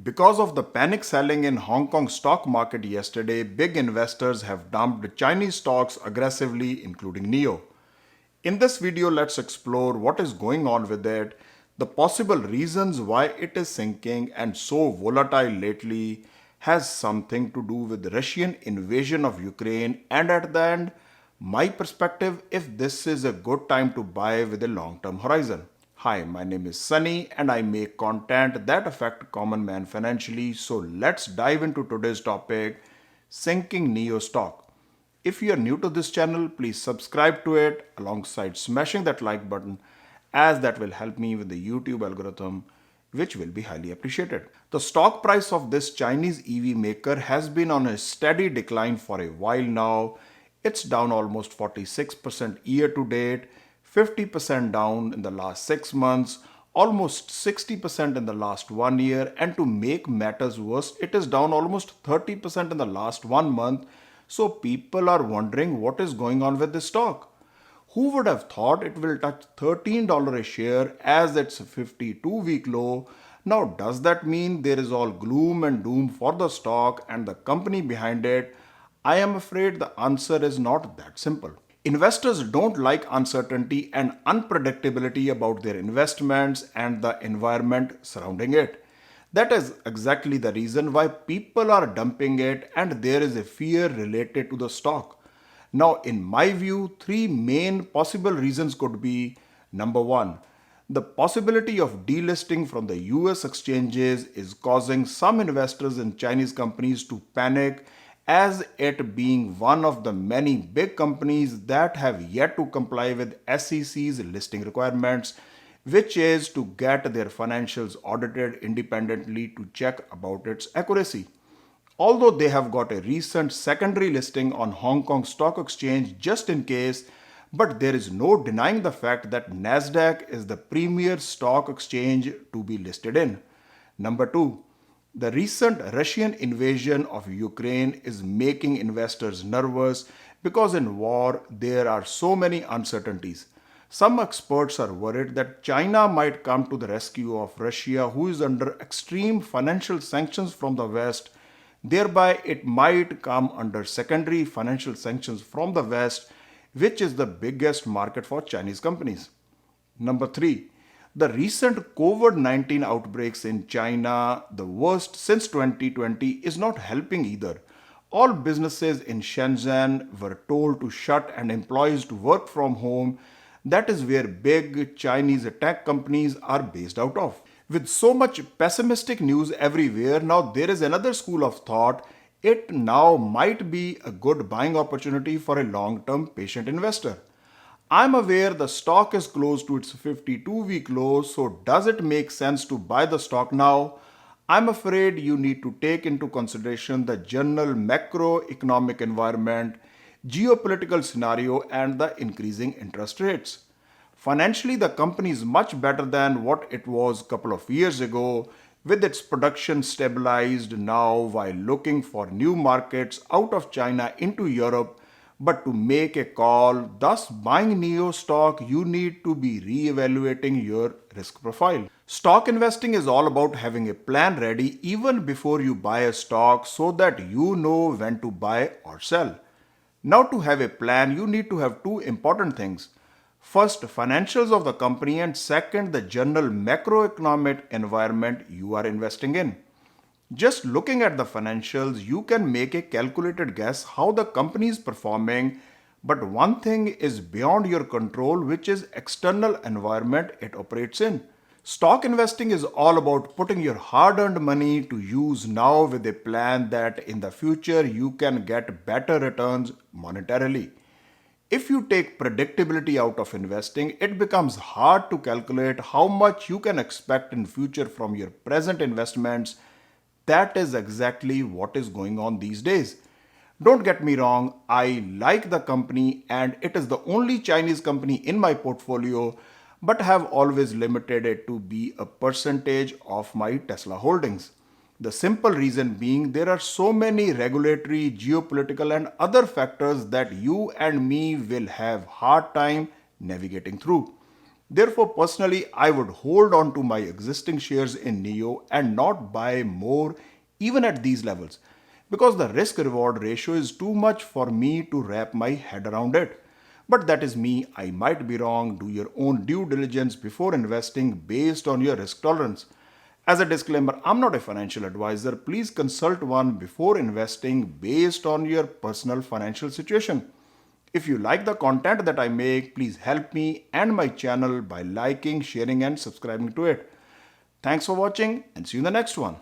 Because of the panic selling in Hong Kong stock market yesterday, big investors have dumped Chinese stocks aggressively, including NIO. In this video, let's explore what is going on with it, the possible reasons why it is sinking and so volatile lately, has something to do with the Russian invasion of Ukraine, and at the end, my perspective if this is a good time to buy with a long-term horizon. Hi, my name is Sunny and I make content that affect common man financially. So let's dive into today's topic, sinking NIO stock. If you are new to this channel, please subscribe to it alongside smashing that like button as that will help me with the YouTube algorithm, which will be highly appreciated. The stock price of this Chinese EV maker has been on a steady decline for a while now. It's down almost 46% year to date, 50% down in the last 6 months, almost 60% in the last 1 year, and to make matters worse, it is down almost 30% in the last 1 month. So people are wondering what is going on with this stock. Who would have thought it will touch $13 a share as its 52-week low? Now, does that mean there is all gloom and doom for the stock and the company behind it? I am afraid the answer is not that simple. Investors don't like uncertainty and unpredictability about their investments and the environment surrounding it. That is exactly the reason why people are dumping it and there is a fear related to the stock. Now, in my view, three main possible reasons could be: number one, the possibility of delisting from the US exchanges is causing some investors in Chinese companies to panic, as it being one of the many big companies that have yet to comply with SEC's listing requirements, which is to get their financials audited independently to check about its accuracy. Although they have got a recent secondary listing on Hong Kong Stock Exchange just in case, but there is no denying the fact that Nasdaq is the premier stock exchange to be listed in. Number two, the recent Russian invasion of Ukraine is making investors nervous because in war there are so many uncertainties. Some experts are worried that China might come to the rescue of Russia, who is under extreme financial sanctions from the West. Thereby, it might come under secondary financial sanctions from the West, which is the biggest market for Chinese companies. Number three, the recent COVID-19 outbreaks in China, the worst since 2020, is not helping either. All businesses in Shenzhen were told to shut and employees to work from home. That is where big Chinese tech companies are based out of. With so much pessimistic news everywhere, now there is another school of thought. It now might be a good buying opportunity for a long-term patient investor. I'm aware the stock is close to its 52-week low, so does it make sense to buy the stock now? I'm afraid you need to take into consideration the general macroeconomic environment, geopolitical scenario, and the increasing interest rates. Financially, the company is much better than what it was a couple of years ago, with its production stabilized now while looking for new markets out of China into Europe. But to make a call, thus buying NIO stock, you need to be re-evaluating your risk profile. Stock investing is all about having a plan ready even before you buy a stock so that you know when to buy or sell. Now, to have a plan, you need to have two important things. First, financials of the company, and second, the general macroeconomic environment you are investing in. Just looking at the financials, you can make a calculated guess how the company is performing, but one thing is beyond your control, which is external environment it operates in. Stock investing is all about putting your hard-earned money to use now with a plan that in the future you can get better returns monetarily. If you take predictability out of investing, it becomes hard to calculate how much you can expect in future from your present investments. That is exactly what is going on these days. Don't get me wrong, I like the company and it is the only Chinese company in my portfolio, but have always limited it to be a percentage of my Tesla holdings. The simple reason being there are so many regulatory, geopolitical and other factors that you and me will have hard time navigating through. Therefore, personally, I would hold on to my existing shares in NIO and not buy more even at these levels because the risk reward ratio is too much for me to wrap my head around it. But that is me, I might be wrong. Do your own due diligence before investing based on your risk tolerance. As a disclaimer, I'm not a financial advisor. Please consult one before investing based on your personal financial situation. If you like the content that I make, please help me and my channel by liking, sharing, and subscribing to it. Thanks for watching and see you in the next one.